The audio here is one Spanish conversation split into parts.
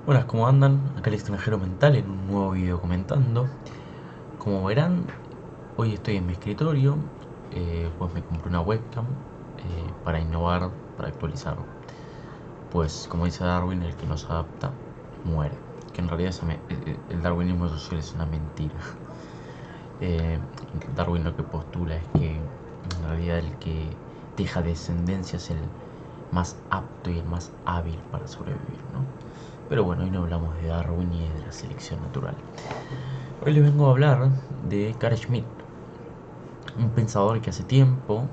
Buenas, ¿cómo andan? Acá el extranjero mental en un nuevo video comentando. Como verán, hoy estoy en mi escritorio, pues me compré una webcam para innovar, para actualizar. Pues como dice Darwin, el que no se adapta muere. Que en realidad el darwinismo social es una mentira. Eh, Darwin lo que postula es que en realidad el que deja descendencia es el más apto y el más hábil para sobrevivir, ¿no? Pero bueno, hoy no hablamos de Darwin ni de la selección natural. Hoy les vengo a hablar de Carl Schmitt, un pensador que hace tiempo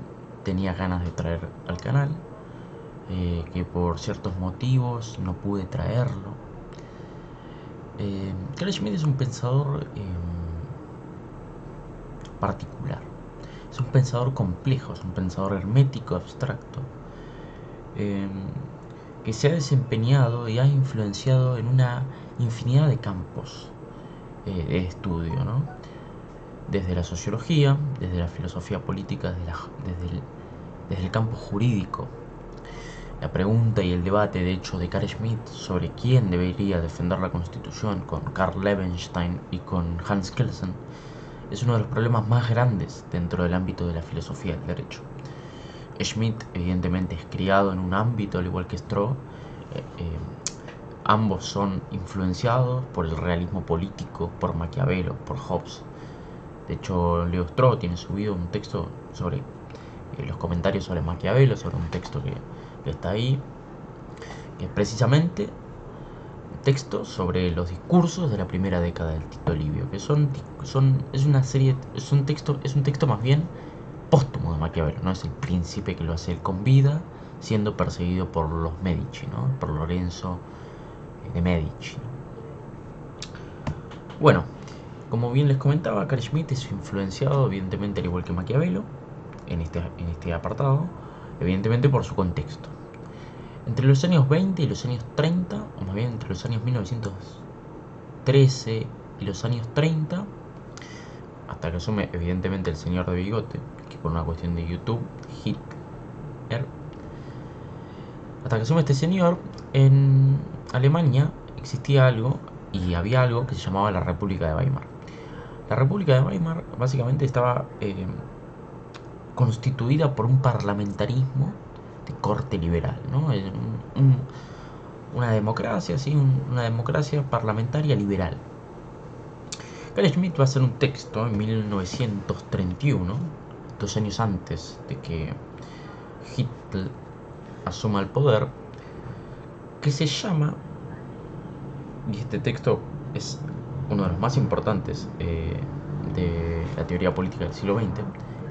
tenía ganas de traer al canal, que por ciertos motivos no pude traerlo. Carl Schmitt es un pensador particular, es un pensador complejo, es un pensador hermético, abstracto, eh, que se ha desempeñado y ha influenciado en una infinidad de campos de estudio, ¿no? Desde la sociología, desde la filosofía política, desde el campo jurídico. La pregunta y el debate, de hecho, de Carl Schmitt sobre quién debería defender la Constitución con Karl Levenstein y con Hans Kelsen es uno de los problemas más grandes dentro del ámbito de la filosofía del derecho. Schmitt, evidentemente, es criado en un ámbito, al igual que Stroh. eh, eh, Ambos son influenciados por el realismo político, por Maquiavelo, por Hobbes. De hecho, Leo Stroh tiene subido un texto sobre los comentarios sobre Maquiavelo, sobre un texto que está ahí, que es precisamente un texto sobre los discursos de la primera década del Tito Livio, que es una serie, es un texto más bien póstumo de Maquiavelo, no es el príncipe que lo hace él con vida, siendo perseguido por los Medici, ¿no? Por Lorenzo de Medici. Bueno, como bien les comentaba, Carl Schmitt es influenciado, evidentemente, al igual que Maquiavelo, en este apartado, evidentemente por su contexto. Entre los años 20 y los años 30, o más bien entre los años 1913 y los años 30, hasta que asume evidentemente el señor de bigote, que por una cuestión de YouTube, Hitler, hasta que asume este señor, en Alemania existía algo y había algo que se llamaba la República de Weimar. La República de Weimar básicamente estaba constituida por un parlamentarismo de corte liberal, ¿no? Una democracia, sí, una democracia parlamentaria liberal. Carl Schmitt va a hacer un texto en 1931, 2 años antes de que Hitler asuma el poder, que se llama, y este texto es uno de los más importantes de la teoría política del siglo XX,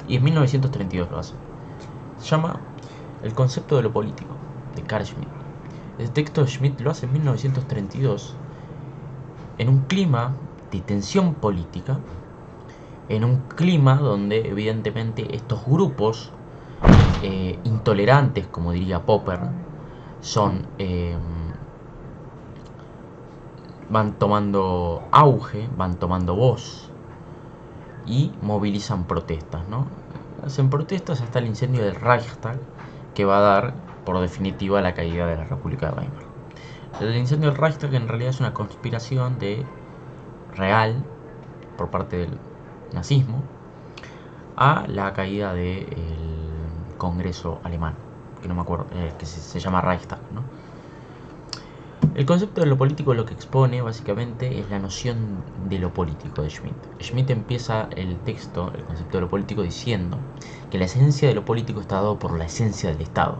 y en 1932 lo hace. Se llama El concepto de lo político, de Carl Schmitt. El texto de Schmitt lo hace en 1932 en un clima de tensión política, en un clima donde evidentemente estos grupos intolerantes, como diría Popper, son van tomando auge, van tomando voz y movilizan protestas, ¿no? Hacen protestas hasta el incendio del Reichstag, que va a dar por definitiva la caída de la República de Weimar. El incendio del Reichstag en realidad es una conspiración real por parte del nazismo a la caída del Congreso alemán, que no me acuerdo, que se llama Reichstag, ¿no? El concepto de lo político lo que expone básicamente es la noción de lo político de Schmitt. Schmitt empieza el texto, el concepto de lo político, diciendo que la esencia de lo político está dado por la esencia del Estado.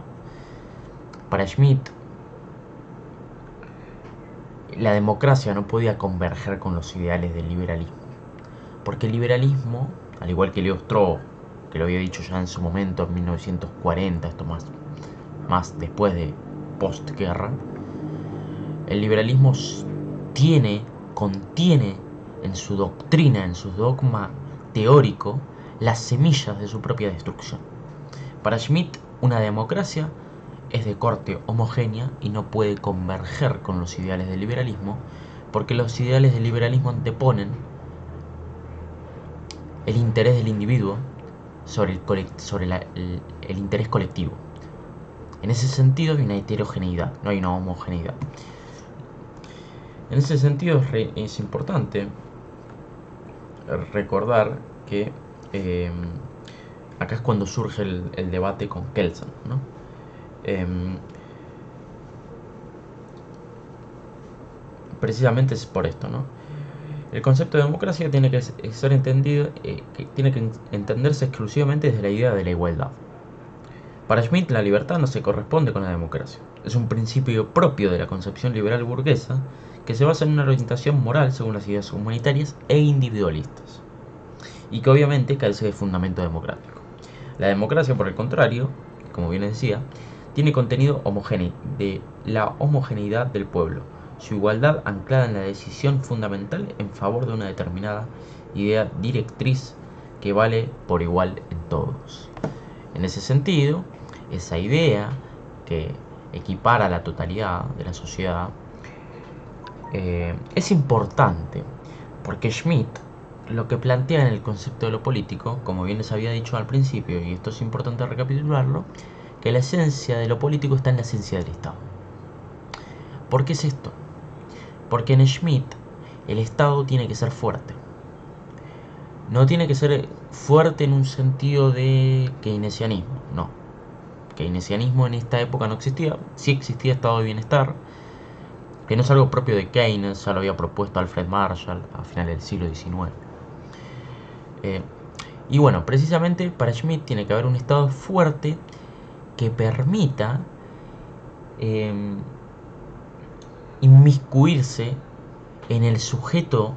Para Schmitt, la democracia no podía converger con los ideales del liberalismo, porque el liberalismo, al igual que Leo Stroh, que lo había dicho ya en su momento, en 1940, esto más después de postguerra, el liberalismo contiene en su doctrina, en su dogma teórico, las semillas de su propia destrucción. Para Schmitt, una democracia es de corte homogénea y no puede converger con los ideales del liberalismo, porque los ideales del liberalismo anteponen el interés del individuo sobre el interés colectivo. En ese sentido hay una heterogeneidad, no hay una homogeneidad. En ese sentido es importante recordar que acá es cuando surge el debate con Kelsen, ¿no? Precisamente es por esto, ¿no? El concepto de democracia tiene que ser entendido, que tiene que entenderse exclusivamente desde la idea de la igualdad. Para Schmitt, la libertad no se corresponde con la democracia. Es un principio propio de la concepción liberal burguesa que se basa en una orientación moral según las ideas humanitarias e individualistas, y que obviamente carece de fundamento democrático. La democracia, por el contrario, como bien decía, tiene contenido de la homogeneidad del pueblo, su igualdad anclada en la decisión fundamental en favor de una determinada idea directriz que vale por igual en todos. En ese sentido, esa idea que equipara la totalidad de la sociedad es importante, porque Schmitt lo que plantea en el concepto de lo político, como bien les había dicho al principio, y esto es importante recapitularlo, que la esencia de lo político está en la esencia del Estado. ¿Por qué es esto? Porque en Schmitt el Estado tiene que ser fuerte. No tiene que ser fuerte en un sentido de keynesianismo, no. Keynesianismo en esta época no existía, sí existía estado de bienestar, que no es algo propio de Keynes, ya lo había propuesto Alfred Marshall a finales del siglo XIX. Y bueno, precisamente para Schmitt tiene que haber un Estado fuerte que permita inmiscuirse en el sujeto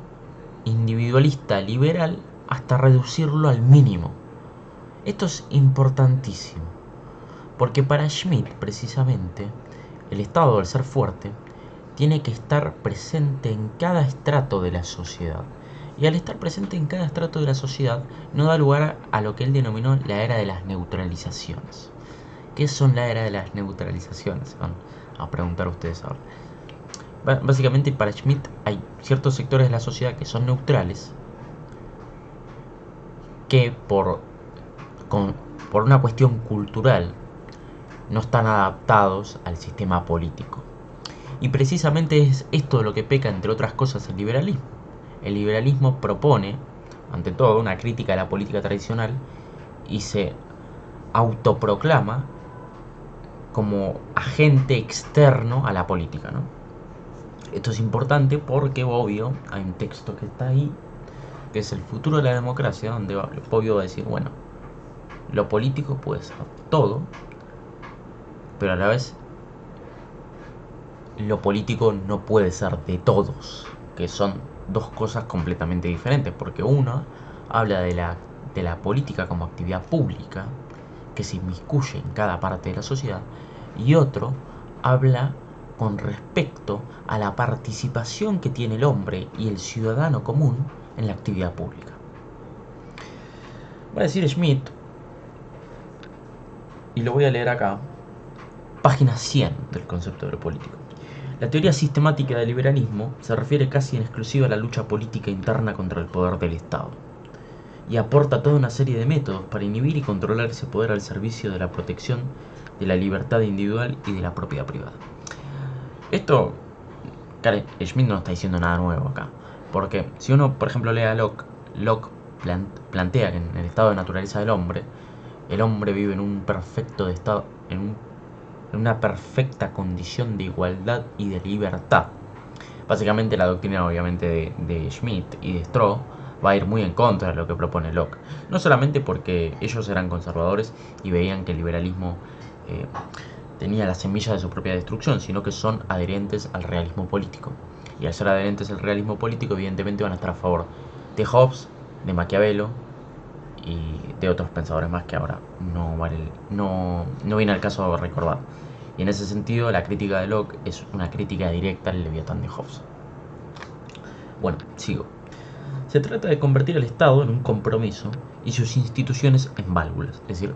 individualista liberal hasta reducirlo al mínimo. Esto es importantísimo, porque para Schmitt precisamente el Estado, al ser fuerte, tiene que estar presente en cada estrato de la sociedad. Y al estar presente en cada estrato de la sociedad no da lugar a lo que él denominó la era de las neutralizaciones. ¿Qué son la era de las neutralizaciones? Van a preguntar ustedes ahora. Básicamente para Schmitt hay ciertos sectores de la sociedad que son neutrales, que por una cuestión cultural no están adaptados al sistema político. Y precisamente es esto lo que peca, entre otras cosas, el liberalismo. El liberalismo propone, ante todo, una crítica a la política tradicional y se autoproclama como agente externo a la política, ¿no? Esto es importante porque, obvio, hay un texto que está ahí, que es El futuro de la democracia, donde Bobbio va a decir, bueno, lo político puede ser todo, pero a la vez lo político no puede ser de todos, que son dos cosas completamente diferentes, porque uno habla de la política como actividad pública, que se inmiscuye en cada parte de la sociedad, y otro habla con respecto a la participación que tiene el hombre y el ciudadano común en la actividad pública. Va a decir Schmitt, y lo voy a leer acá, página 100 del concepto de lo político. La teoría sistemática del liberalismo se refiere casi en exclusiva a la lucha política interna contra el poder del Estado, y aporta toda una serie de métodos para inhibir y controlar ese poder al servicio de la protección de la libertad individual y de la propiedad privada. Esto, Schmitt no está diciendo nada nuevo acá, porque si uno, por ejemplo, lee a Locke plantea que en el estado de naturaleza del hombre, el hombre vive en un perfecto estado, en una perfecta condición de igualdad y de libertad. Básicamente la doctrina, obviamente, de Schmitt y de Stroh va a ir muy en contra de lo que propone Locke. No solamente porque ellos eran conservadores y veían que el liberalismo tenía las semillas de su propia destrucción, sino que son adherentes al realismo político. Y al ser adherentes al realismo político, evidentemente van a estar a favor de Hobbes, de Maquiavelo y de otros pensadores más que ahora no viene al caso recordar. Y en ese sentido, la crítica de Locke es una crítica directa al Leviatán de Hobbes. Bueno, sigo. Se trata de convertir al Estado en un compromiso y sus instituciones en válvulas. Es decir,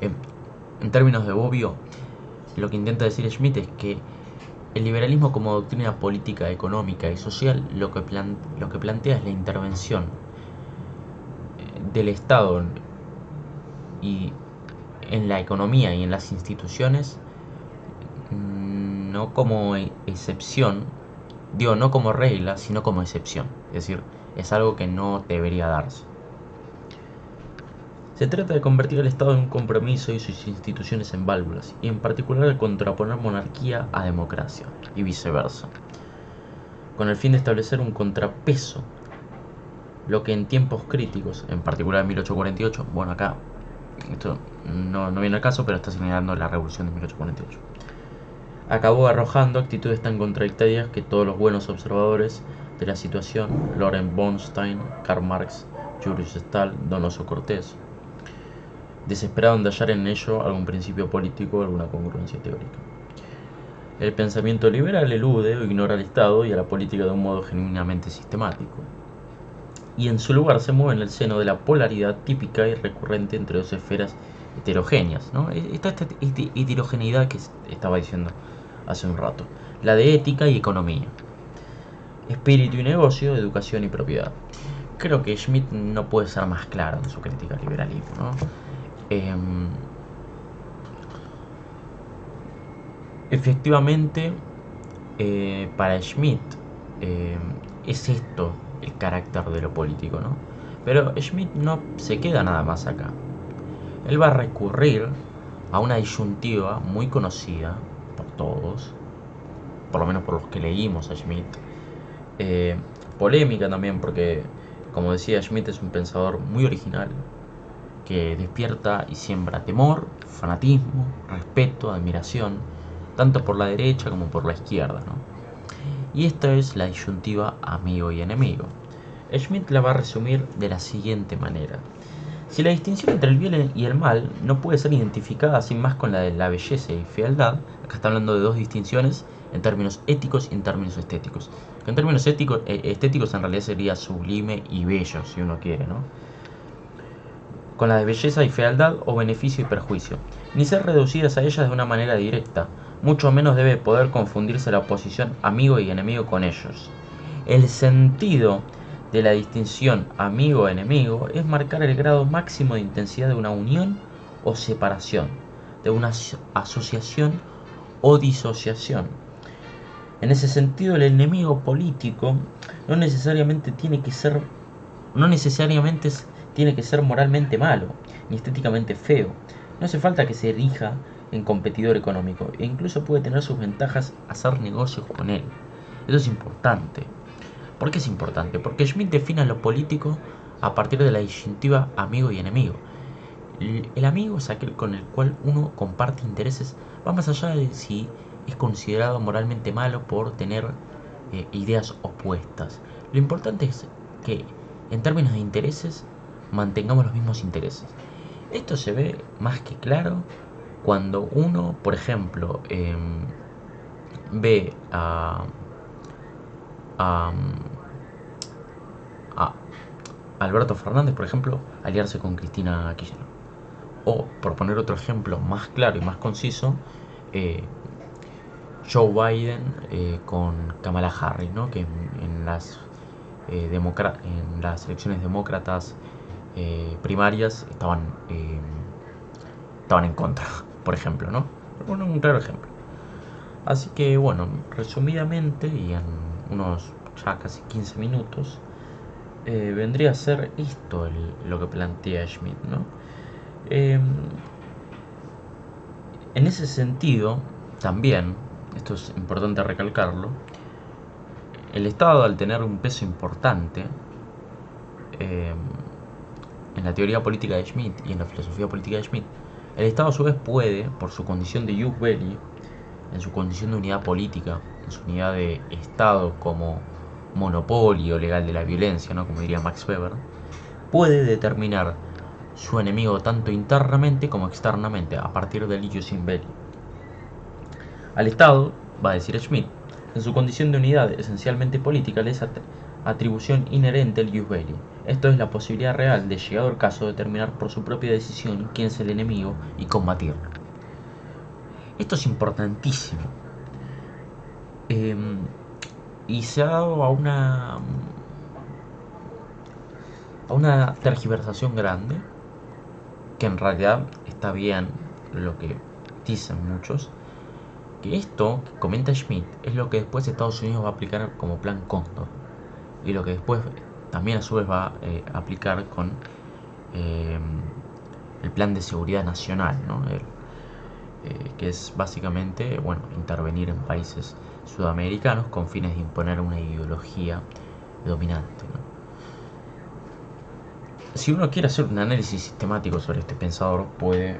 en términos de Bobbio, lo que intenta decir Schmitt es que el liberalismo como doctrina política, económica y social lo que plantea es la intervención del Estado y en la economía y en las instituciones, no como excepción, Digo, no como regla, sino como excepción. Es decir, es algo que no debería darse. Se trata de convertir al Estado en un compromiso y sus instituciones en válvulas, y en particular de contraponer monarquía a democracia, y viceversa, con el fin de establecer un contrapeso, lo que en tiempos críticos, en particular en 1848, bueno, acá esto no viene al caso, pero está señalando la revolución de 1848, acabó arrojando actitudes tan contradictorias que todos los buenos observadores de la situación, Loren Bornstein, Karl Marx, Julius Stahl, Donoso Cortés, desesperaron de hallar en ello algún principio político o alguna congruencia teórica. El pensamiento liberal elude o ignora al Estado y a la política de un modo genuinamente sistemático, y en su lugar se mueve en el seno de la polaridad típica y recurrente entre dos esferas heterogéneas, ¿no? Esta heterogeneidad que estaba diciendo hace un rato, la de ética y economía, espíritu y negocio, educación y propiedad. Creo que Schmitt no puede ser más claro en su crítica al liberalismo, ¿no? Efectivamente, para Schmitt es esto el carácter de lo político, ¿no? Pero Schmitt no se queda nada más acá. Él va a recurrir a una disyuntiva muy conocida por todos, por lo menos por los que leímos a Schmitt, polémica también porque, como decía, Schmitt es un pensador muy original que despierta y siembra temor, fanatismo, respeto, admiración, tanto por la derecha como por la izquierda, ¿no? Y esta es la disyuntiva amigo y enemigo. Schmitt la va a resumir de la siguiente manera. Si la distinción entre el bien y el mal no puede ser identificada sin más con la de la belleza y fealdad, acá está hablando de dos distinciones en términos éticos y en términos estéticos. Que en términos estéticos en realidad sería sublime y bello, si uno quiere, ¿no? Con la de belleza y fealdad o beneficio y perjuicio, ni ser reducidas a ellas de una manera directa, mucho menos debe poder confundirse la oposición amigo y enemigo con ellos. El sentido de la distinción amigo-enemigo es marcar el grado máximo de intensidad de una unión o separación, de una asociación o disociación. En ese sentido, el enemigo político no necesariamente tiene que ser moralmente malo, ni estéticamente feo. No hace falta que se erija en competidor económico, e incluso puede tener sus ventajas hacer negocios con él. Eso es importante. ¿Por qué es importante? Porque Schmitt define lo político a partir de la disyuntiva amigo y enemigo. El amigo es aquel con el cual uno comparte intereses, va más allá de si es considerado moralmente malo por tener ideas opuestas. Lo importante es que en términos de intereses mantengamos los mismos intereses. Esto se ve más que claro cuando uno, por ejemplo, ve a, a Alberto Fernández, por ejemplo, aliarse con Cristina Kirchner. O, por poner otro ejemplo más claro y más conciso, Joe Biden con Kamala Harris, ¿no? Que en las elecciones demócratas primarias estaban en contra, por ejemplo, ¿no? Bueno, un claro ejemplo. Así que, bueno, resumidamente y en unos ya casi 15 minutos, vendría a ser esto lo que plantea Schmitt, ¿no? En ese sentido, también, esto es importante recalcarlo, el Estado, al tener un peso importante en la teoría política de Schmitt y en la filosofía política de Schmitt, el Estado a su vez puede, por su condición de jus belli, en su condición de unidad política, en su unidad de Estado como monopolio legal de la violencia, ¿no? Como diría Max Weber, puede determinar su enemigo tanto internamente como externamente a partir del ius in belli. Al Estado, va a decir Schmitt, en su condición de unidad esencialmente política le es atribución inherente el jus belli. Esto es la posibilidad real de, llegado el caso, determinar por su propia decisión quién es el enemigo y combatirlo. Esto es importantísimo. Y se ha dado a una tergiversación grande, que en realidad está bien lo que dicen muchos, Que esto que comenta Schmidt es lo que después Estados Unidos va a aplicar como plan Cóndor, y lo que después también a su vez va a aplicar con eh, el plan de seguridad nacional, ¿no? Que es básicamente, bueno, intervenir en países sudamericanos con fines de imponer una ideología dominante, ¿no? Si uno quiere hacer un análisis sistemático sobre este pensador, puede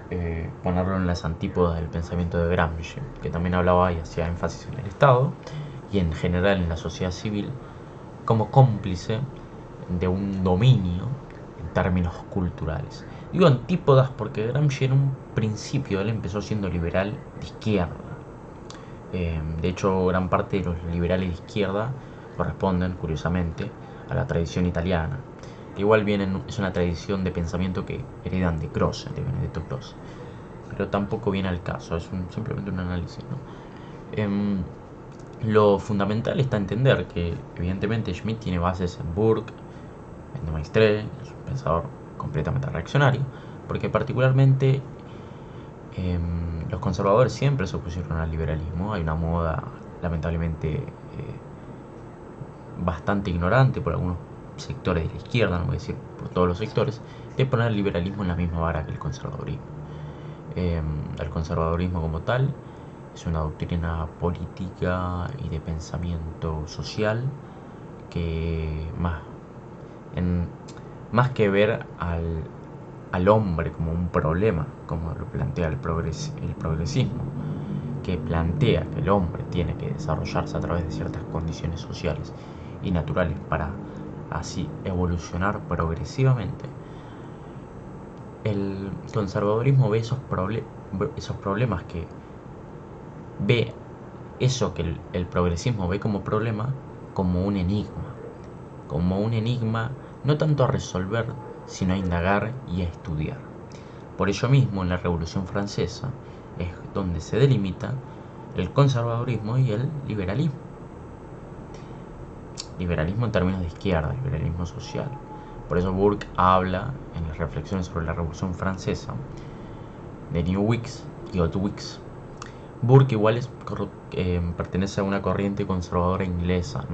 ponerlo en las antípodas del pensamiento de Gramsci, que también hablaba y hacía énfasis en el Estado y en general en la sociedad civil como cómplice de un dominio en términos culturales. Digo antípodas porque Gramsci en un principio él empezó siendo liberal de izquierda. De hecho, gran parte de los liberales de izquierda corresponden, curiosamente, a la tradición italiana. Que igual es una tradición de pensamiento que heredan de Croce, de Benedetto Croce. Pero tampoco viene al caso, es simplemente un análisis, ¿no? Lo fundamental está entender que, evidentemente, Schmitt tiene bases en Burke, en de Maistre, es un pensador completamente reaccionario, porque particularmente los conservadores siempre se opusieron al liberalismo. Hay una moda lamentablemente bastante ignorante por algunos sectores de la izquierda, no voy a decir por todos los sectores, de poner el liberalismo en la misma vara que el conservadurismo. El conservadurismo como tal es una doctrina política y de pensamiento social que más que ver al hombre como un problema, como lo plantea el progresismo, que plantea que el hombre tiene que desarrollarse a través de ciertas condiciones sociales y naturales para así evolucionar progresivamente. El conservadurismo ve esos problemas que ve eso que el progresismo ve como problema, como un enigma no tanto a resolver, sino a indagar y a estudiar. Por ello mismo, en la Revolución Francesa es donde se delimita el conservadurismo y el liberalismo. Liberalismo en términos de izquierda, liberalismo social. Por eso Burke habla en las reflexiones sobre la Revolución Francesa de New Whigs y Old Whigs. Burke igual pertenece a una corriente conservadora inglesa,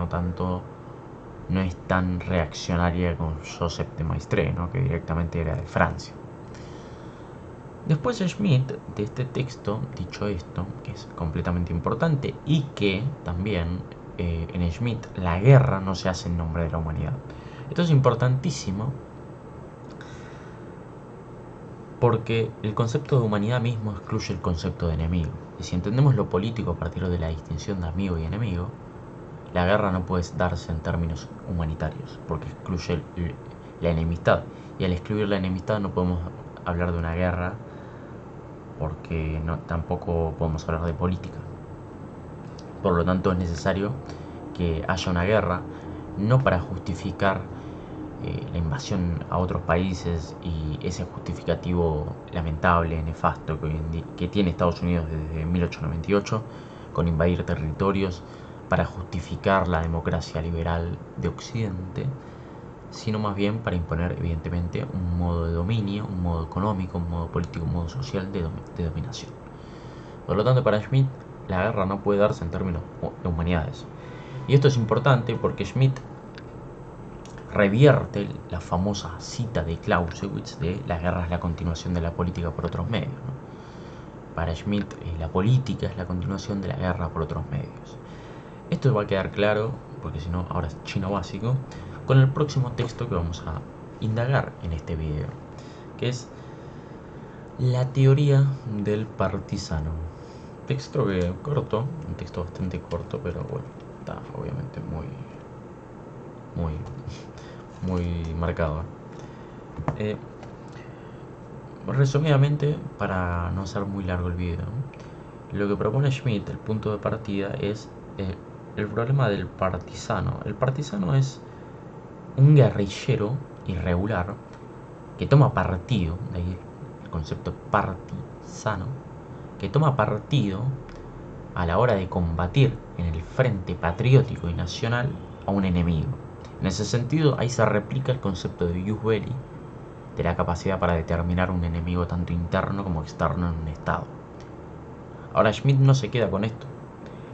no es tan reaccionaria como Joseph de Maistre, ¿no? Que directamente era de Francia. Después Schmitt, de este texto, dicho esto, que es completamente importante y que también en Schmitt la guerra no se hace en nombre de la humanidad. Esto es importantísimo porque el concepto de humanidad mismo excluye el concepto de enemigo. Y si entendemos lo político a partir de la distinción de amigo y enemigo, la guerra no puede darse en términos humanitarios, porque excluye la enemistad. Y al excluir la enemistad no podemos hablar de una guerra, porque tampoco podemos hablar de política. Por lo tanto, es necesario que haya una guerra, no para justificar la invasión a otros países y ese justificativo lamentable, nefasto que tiene Estados Unidos desde 1898 con invadir territorios para justificar la democracia liberal de Occidente, sino más bien para imponer evidentemente un modo de dominio, un modo económico, un modo político, un modo social de dominación. Por lo tanto, para Schmitt la guerra no puede darse en términos de humanidades. Y esto es importante porque Schmitt revierte la famosa cita de Clausewitz de la guerra es la continuación de la política por otros medios, ¿no? Para Schmitt la política es la continuación de la guerra por otros medios. Esto va a quedar claro, porque si no ahora es chino básico, con el próximo texto que vamos a indagar en este video, que es la teoría del partisano. Texto corto, un texto bastante corto, pero bueno, está obviamente muy marcado. Resumidamente, para no hacer muy largo el video, lo que propone Schmitt, el punto de partida, es el problema del partisano. El partisano es un guerrillero irregular que toma partido, de ahí el concepto partisano, que toma partido a la hora de combatir en el frente patriótico y nacional a un enemigo. En ese sentido, ahí se replica el concepto de ius belli, de la capacidad para determinar un enemigo tanto interno como externo en un estado. Ahora Schmitt no se queda con esto.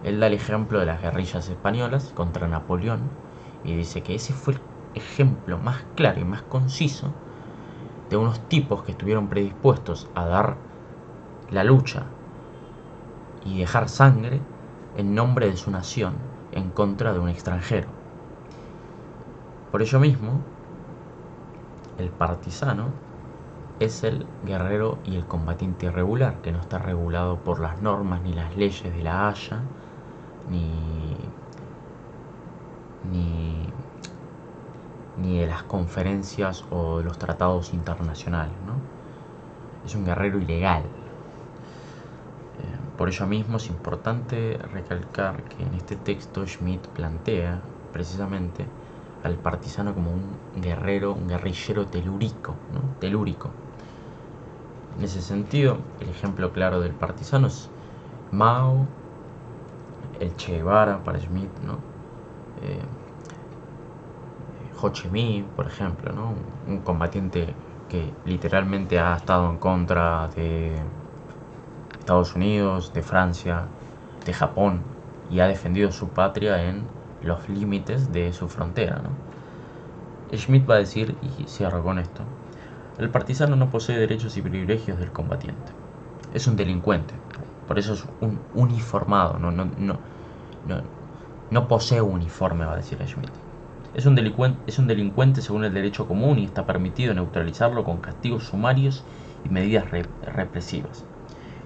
Él da el ejemplo de las guerrillas españolas contra Napoleón y dice que ese fue el ejemplo más claro y más conciso de unos tipos que estuvieron predispuestos a dar la lucha y dejar sangre en nombre de su nación en contra de un extranjero. Por ello mismo, el partisano es el guerrero y el combatiente irregular, que no está regulado por las normas ni las leyes de la Haya, ni de las conferencias o de los tratados internacionales, ¿no? Es un guerrero ilegal. Por ello mismo es importante recalcar que en este texto Schmitt plantea precisamente al partisano como un guerrero, un guerrillero telúrico, ¿no? Telúrico. En ese sentido, el ejemplo claro del partisano es Mao, el Che Guevara para Schmitt, ¿no? Ho Chi Minh, por ejemplo, ¿no? Un combatiente que literalmente ha estado en contra de Estados Unidos, de Francia, de Japón, y ha defendido su patria en los límites de su frontera, ¿no? Schmitt va a decir, y cierro con esto, el partisano no posee derechos y privilegios del combatiente. Es un delincuente, por eso es un uniformado, no posee uniforme, va a decir Schmitt. Es un delincuente según el derecho común y está permitido neutralizarlo con castigos sumarios y medidas represivas.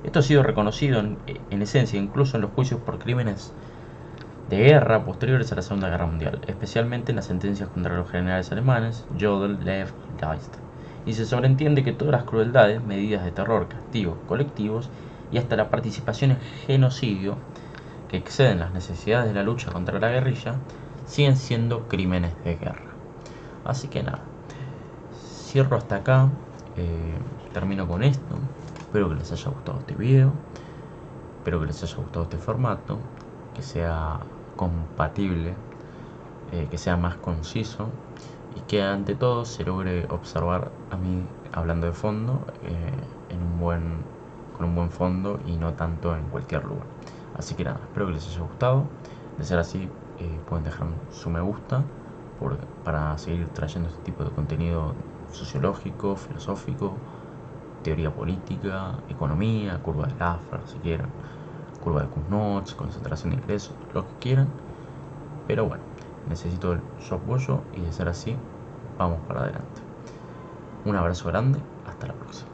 Esto ha sido reconocido en esencia incluso en los juicios por crímenes de guerra posteriores a la Segunda Guerra Mundial, especialmente en las sentencias contra los generales alemanes Jodl, Lev y Geist. Y se sobreentiende que todas las crueldades, medidas de terror, castigos colectivos y hasta la participación en genocidio que exceden las necesidades de la lucha contra la guerrilla siguen siendo crímenes de guerra. Así que nada, cierro hasta acá, termino con esto. Espero que les haya gustado este video, espero que les haya gustado este formato, que sea compatible, que sea más conciso y que ante todo se logre observar a mí hablando de fondo con un buen fondo y no tanto en cualquier lugar. Así que nada, espero que les haya gustado. De ser así, pueden dejar su me gusta para seguir trayendo este tipo de contenido sociológico, filosófico, teoría política, economía, curva de Laffer, si quieren, curva de Kuznets, concentración de ingresos, lo que quieran. Pero bueno, necesito su apoyo y de ser así, vamos para adelante. Un abrazo grande, hasta la próxima.